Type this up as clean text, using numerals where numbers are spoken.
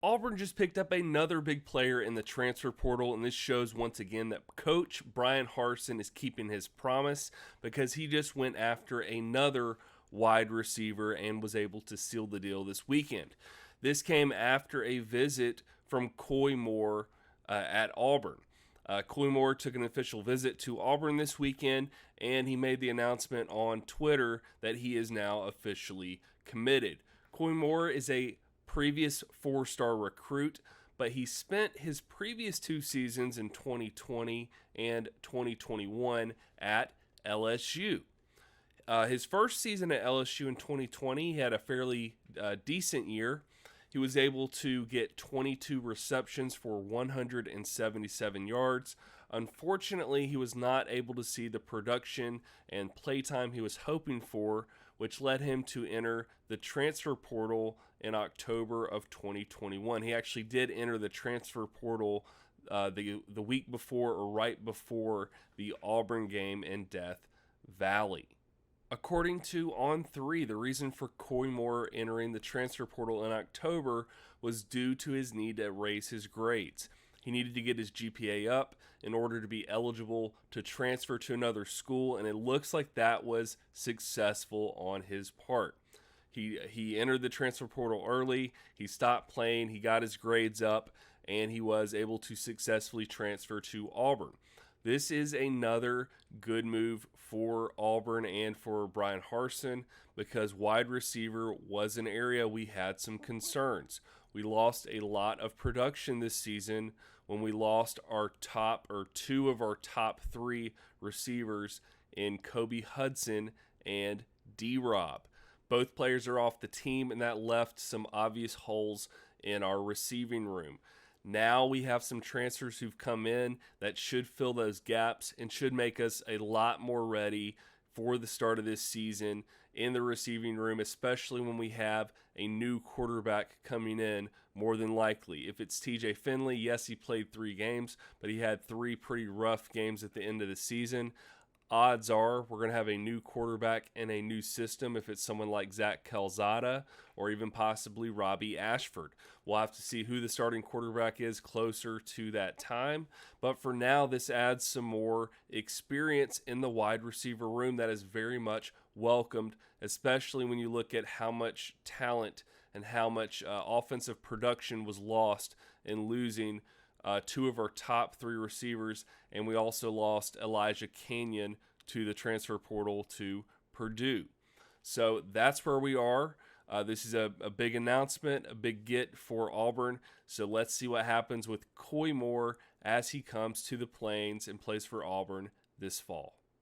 Auburn just picked up another big player in the transfer portal, and this shows once again that Coach Brian Harsin is keeping his promise because he just went after another wide receiver and was able to seal the deal this weekend. This came after a visit from Coy Moore at Auburn. Coy Moore took an official visit to Auburn this weekend, and he made the announcement on Twitter that he is now officially committed. Coy Moore is a previous four-star recruit, but he spent his previous 2 seasons in 2020 and 2021 at LSU. His first season at LSU in 2020, he had a fairly decent year. He was able to get 22 receptions for 177 yards. Unfortunately, he was not able to see the production and playtime he was hoping for, which led him to enter the transfer portal in October of 2021. He actually did enter the transfer portal the week before or right before the Auburn game in Death Valley. According to On3, the reason for Coy Moore entering the transfer portal in October was due to his need to raise his grades. He needed to get his GPA up in order to be eligible to transfer to another school, and it looks like that was successful on his part. He entered the transfer portal early, he stopped playing, he got his grades up, and he was able to successfully transfer to Auburn. This is another good move for Auburn and for Brian Harsin because wide receiver was an area we had some concerns. We lost a lot of production this season when we lost our two of our top three receivers in Kobe Hudson and D-Rob. Both players are off the team, and that left some obvious holes in our receiving room. Now we have some transfers who've come in that should fill those gaps and should make us a lot more ready for the start of this season in the receiving room, especially when we have a new quarterback coming in more than likely. If it's TJ Finley, yes, he played 3 games, but he had 3 pretty rough games at the end of the season. Odds are we're going to have a new quarterback and a new system if it's someone like Zach Calzada or even possibly Robbie Ashford. We'll have to see who the starting quarterback is closer to that time. But for now, this adds some more experience in the wide receiver room that is very much welcomed, especially when you look at how much talent and how much offensive production was lost in losing 2 of our top 3 receivers, and we also lost Elijah Canyon to the transfer portal to Purdue. So that's where we are. This is a big announcement, a big get for Auburn. So let's see what happens with Coy Moore as he comes to the Plains and plays for Auburn this fall.